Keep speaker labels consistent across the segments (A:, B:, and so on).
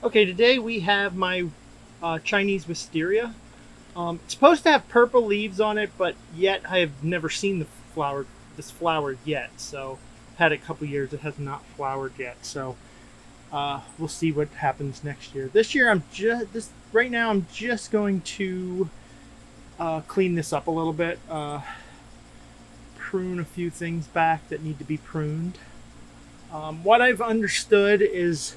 A: Okay, today we have my Chinese wisteria. It's supposed to have purple leaves on it, but yet I have never seen this flower yet. So, had it a couple years, it has not flowered yet. So, we'll see what happens next year. This year, right now I'm just going to clean this up a little bit, prune a few things back that need to be pruned. What I've understood is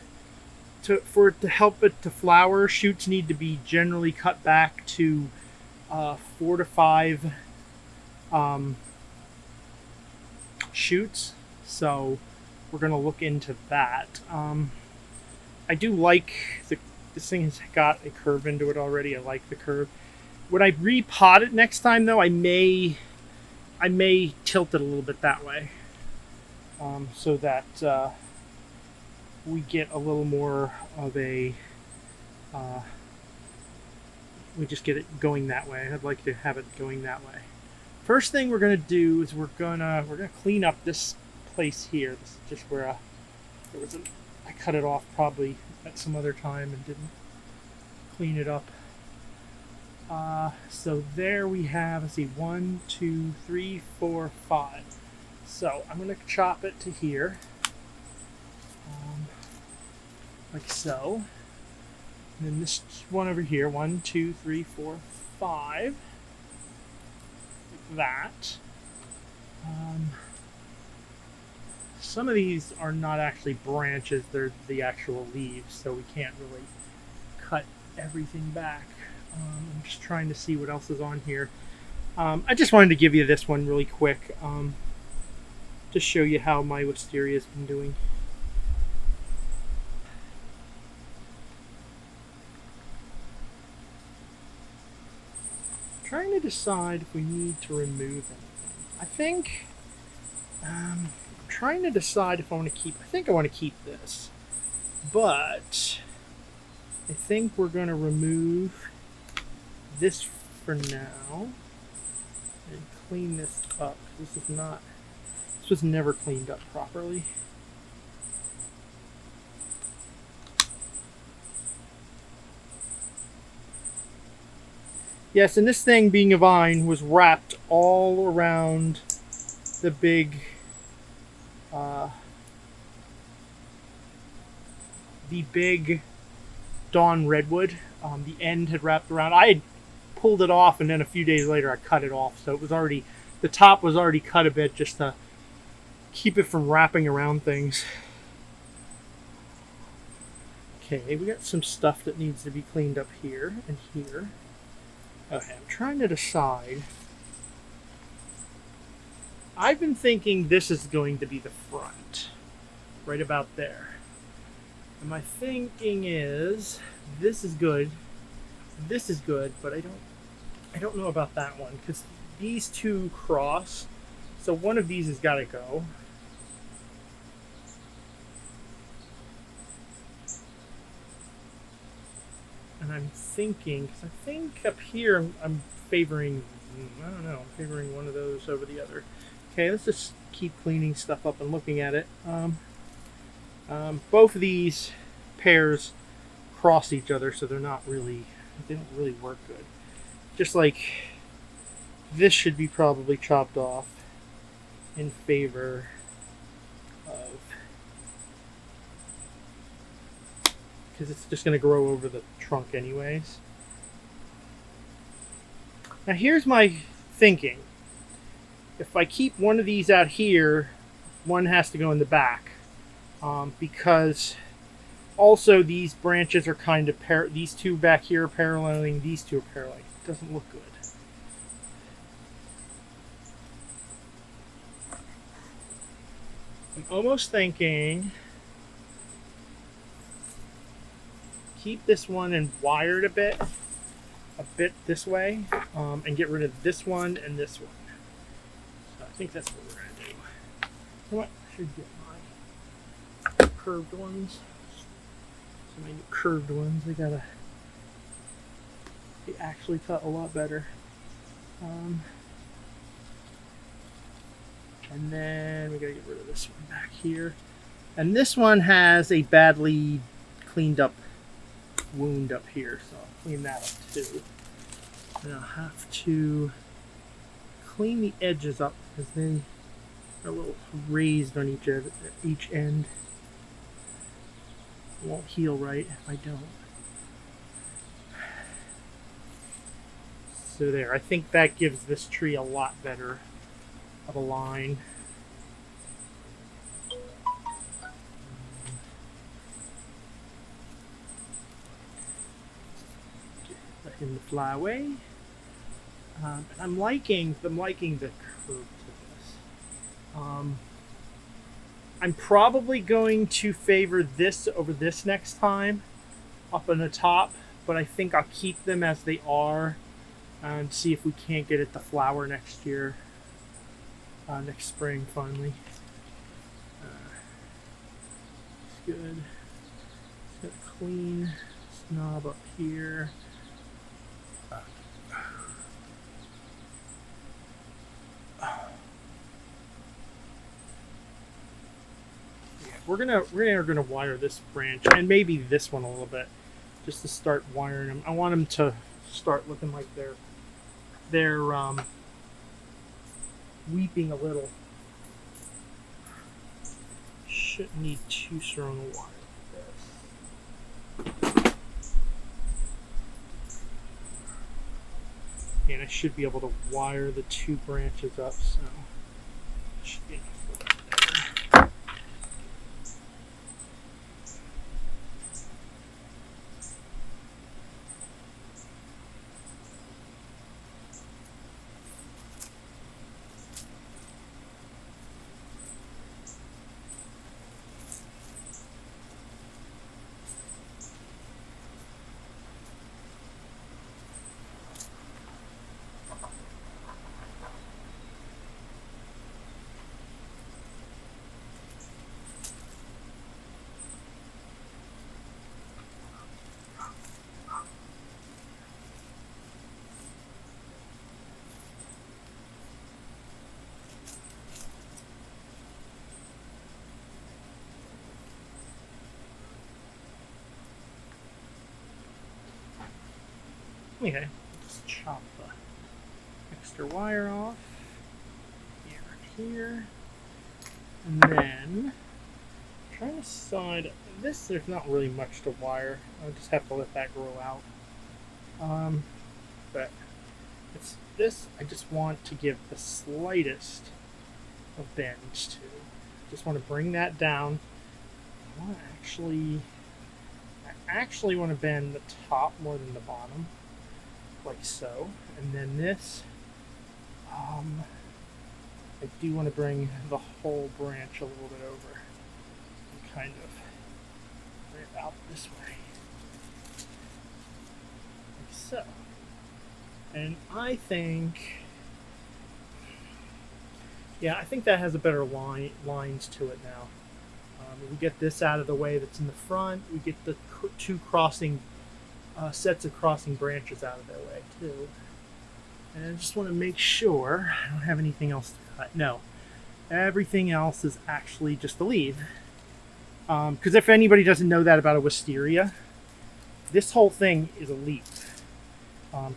A: for it to help it to flower, shoots need to be generally cut back to 4 to 5 shoots. So we're going to look into that. I do like this thing has got a curve into it already. I like the curve. When I repot it next time, though, I may tilt it a little bit that way, so that we get a little more of a we just get it going that way. I'd like to have it going that way. First thing we're gonna do is we're gonna clean up this place here. This is just where I cut it off probably at some other time and didn't clean it up. So there we have, let's see, 1, 2, 3, 4, 5. So I'm gonna chop it to here. Like so. And then this one over here, 1, 2, 3, 4, 5. Like that. Some of these are not actually branches, they're the actual leaves, so we can't really cut everything back. I'm just trying to see what else is on here. I just wanted to give you this one really quick, to show you how my wisteria has been doing. Trying to decide if we need to remove anything. I think I'm trying to decide if I want to keep. I think I want to keep this, but I think we're going to remove this for now and clean this up. This was never cleaned up properly. Yes, and this thing, being a vine, was wrapped all around the big, Dawn redwood. The end had wrapped around. I had pulled it off, and then a few days later I cut it off. So the top was already cut a bit just to keep it from wrapping around things. Okay, we got some stuff that needs to be cleaned up here and here. Okay, I'm trying to decide. I've been thinking this is going to be the front, right about there. And my thinking is this is good, but I don't know about that one because these two cross, so one of these has got to go. And I'm thinking, because I think up here I'm favoring, I don't know, I'm favoring one of those over the other. Okay, let's just keep cleaning stuff up and looking at it. Both of these pairs cross each other, so they didn't really work good. Just like this should be probably chopped off in favor of, because it's just going to grow over the trunk anyways. Now here's my thinking. If I keep one of these out here, one has to go in the back, because also these branches are kind of these two back here are paralleling, these two are paralleling. It doesn't look good. I'm almost thinking keep this one and wire it a bit this way, and get rid of this one and this one. So I think that's what we're going to do. You know what? I should get my curved ones. So my curved ones, they actually cut a lot better. And then we got to get rid of this one back here. And this one has a badly cleaned up wound up here, so I'll clean that up too. And I'll have to clean the edges up because they are a little raised on each end. It won't heal right if I don't. So there, I think that gives this tree a lot better of a line. Let him fly away. I'm liking the curve to this. I'm probably going to favor this over this next time, up on the top, but I think I'll keep them as they are and see if we can't get it to flower next year, next spring finally. It's good. It's got a clean snob up here. We're gonna wire this branch and maybe this one a little bit, just to start wiring them. I want them to start looking like they're weeping a little. Shouldn't need too strong a wire like this. And I should be able to wire the two branches up, so should be enough for that there. Okay, just chop the extra wire off here, and then I'm trying to decide this. There's not really much to wire. I'll just have to let that grow out. But it's this. I just want to give the slightest of bends to. Just want to bring that down. I want to actually want to bend the top more than the bottom. Like so, and then this, I do want to bring the whole branch a little bit over and kind of bring it out this way, like so. And I think, yeah, I think that has a better lines to it now. We get this out of the way that's in the front, we get the two crossing sets of crossing branches out of their way too. And I just want to make sure I don't have anything else to cut. No, everything else is actually just a leaf. Because if anybody doesn't know that about a wisteria, this whole thing is a leaf.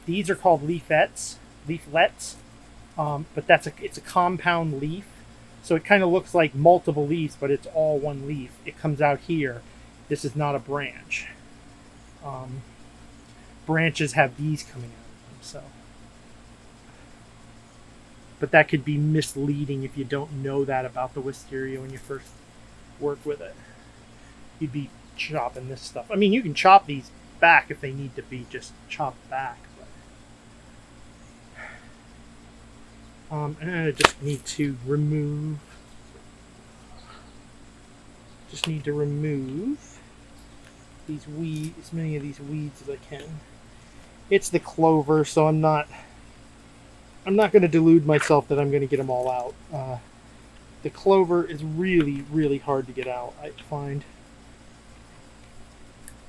A: These are called leaflets, but it's a compound leaf. So it kind of looks like multiple leaves, but it's all one leaf. It comes out here. This is not a branch. Branches have these coming out of them, so. But that could be misleading if you don't know that about the wisteria when you first work with it. You'd be chopping this stuff. I mean, you can chop these back if they need to be just chopped back. But, and I just need to remove. These weeds, as many of these weeds as I can. It's the clover, so I'm not going to delude myself that I'm going to get them all out. The clover is really, really hard to get out, I find.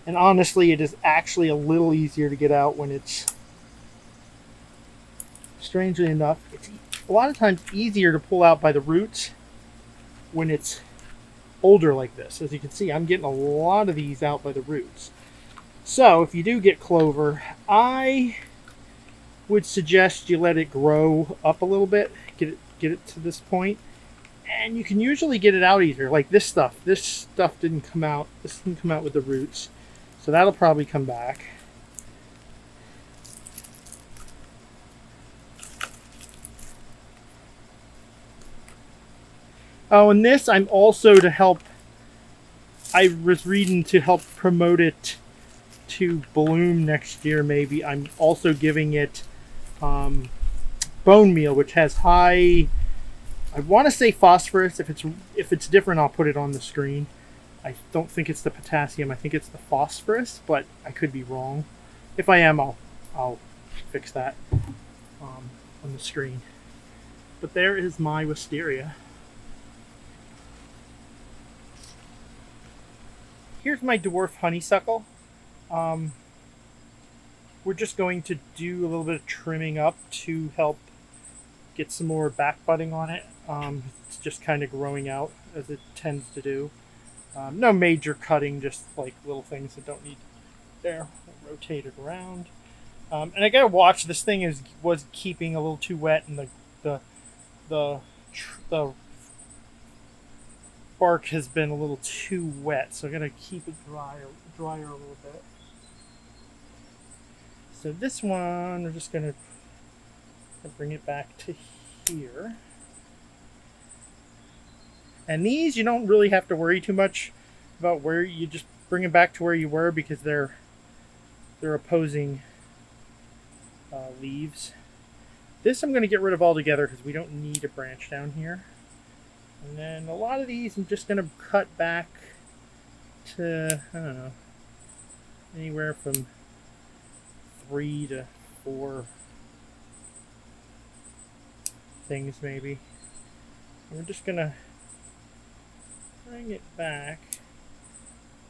A: And honestly, it is actually a little easier to get out when it's, strangely enough, it's a lot of times easier to pull out by the roots when it's older like this. As you can see, I'm getting a lot of these out by the roots. So if you do get clover, I would suggest you let it grow up a little bit, get it to this point, and you can usually get it out easier. Like this stuff. This stuff didn't come out. This didn't come out with the roots, so that'll probably come back. Oh, and this I'm also to help. I was reading to help promote it to bloom next year. Maybe I'm also giving it bone meal, which has high. I want to say phosphorus. If it's different, I'll put it on the screen. I don't think it's the potassium. I think it's the phosphorus, but I could be wrong. If I am, I'll fix that on the screen. But there is my wisteria. Here's my dwarf honeysuckle. We're just going to do a little bit of trimming up to help get some more back budding on it. It's just kind of growing out as it tends to do. No major cutting, just like little things that don't need. There, rotate it around. And I gotta watch. This thing was keeping a little too wet, and the bark has been a little too wet, so I'm gonna keep it drier a little bit. So this one, we're just gonna bring it back to here. And these, you don't really have to worry too much about where you just bring it back to where you were, because they're opposing leaves. This I'm going to get rid of altogether because we don't need a branch down here. And then a lot of these I'm just going to cut back to, I don't know, anywhere from 3 to 4 things maybe. And we're just going to bring it back.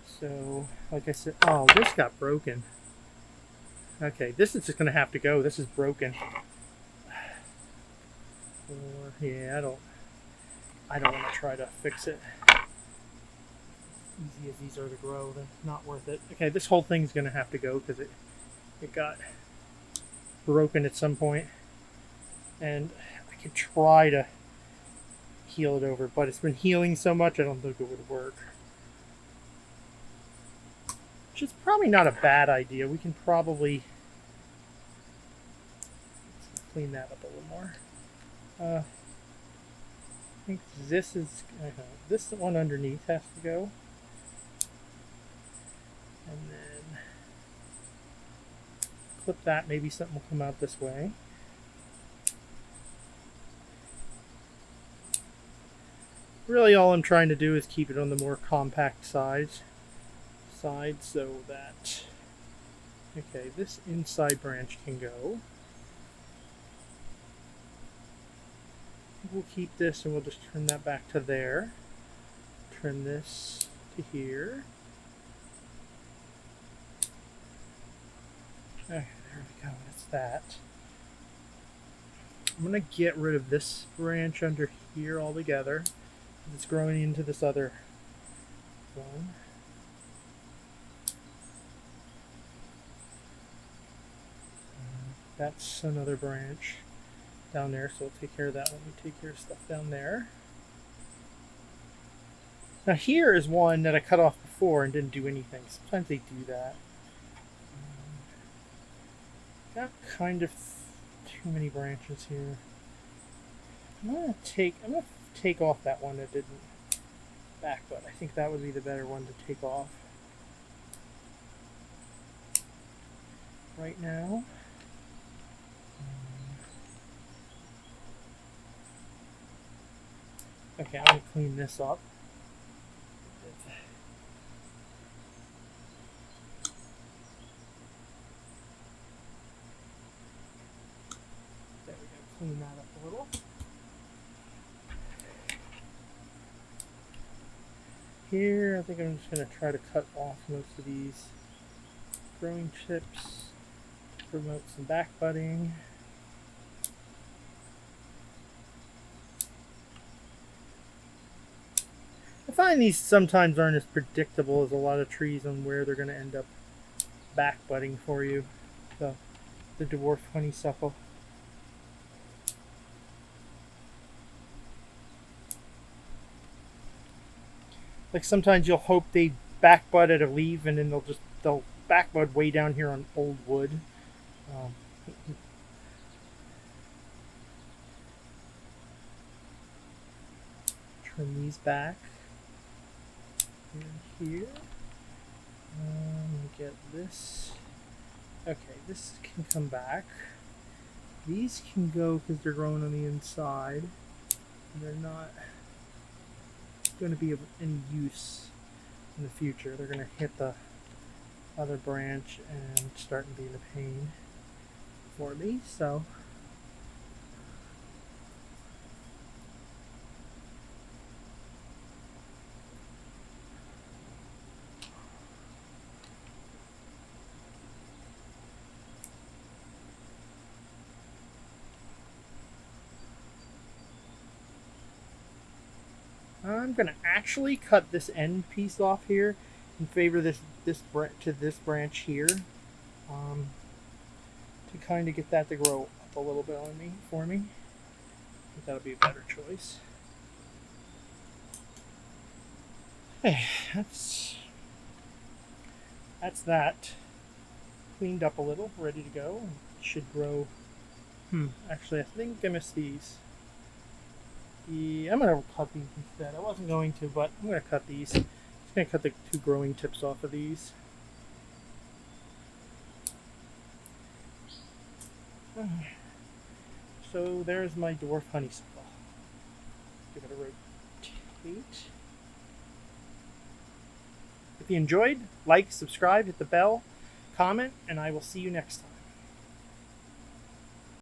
A: So, like I said, oh, this got broken. Okay, this is just going to have to go. This is broken. Or, yeah, I don't want to try to fix it. Easy as these are to grow, they're not worth it. Okay, this whole thing's going to have to go because it got broken at some point. And I could try to heal it over, but it's been healing so much I don't think it would work. Which is probably not a bad idea. We can probably clean that up a little more. I think this one underneath has to go. And then clip that. Maybe something will come out this way. Really all I'm trying to do is keep it on the more compact side so that, okay, this inside branch can go. We'll keep this and we'll just turn that back to there. Turn this to here. Okay, there we go, that's that. I'm going to get rid of this branch under here altogether. It's growing into this other one. That's another branch down there, so we'll take care of that when we take care of stuff down there. Now here is one that I cut off before and didn't do anything. Sometimes they do that. Got kind of too many branches here. I'm gonna take off that one that didn't back, but I think that would be the better one to take off right now. Okay, I'm going to clean this up. There we go, clean that up a little. Here, I think I'm just going to try to cut off most of these growing chips to promote some back budding. I find these sometimes aren't as predictable as a lot of trees on where they're going to end up back budding for you. The dwarf honeysuckle. Like sometimes you'll hope they back bud at a leaf, and then they'll back bud way down here on old wood. Um, trim these back. Here. Get this. Okay, this can come back. These can go because they're growing on the inside. They're not going to be of any use in the future. They're going to hit the other branch and start being a pain for me. So I'm going to actually cut this end piece off here and favor this branch here, to kind of get that to grow up a little bit for me. I think that'll be a better choice. Hey, that's that. Cleaned up a little, ready to go. Should grow. Actually, I think I missed these. Yeah, I'm going to cut these instead. I wasn't going to, but I'm going to cut these. I'm just going to cut the 2 growing tips off of these. So there's my dwarf honeysuckle. Give it a rotate. If you enjoyed, like, subscribe, hit the bell, comment, and I will see you next time.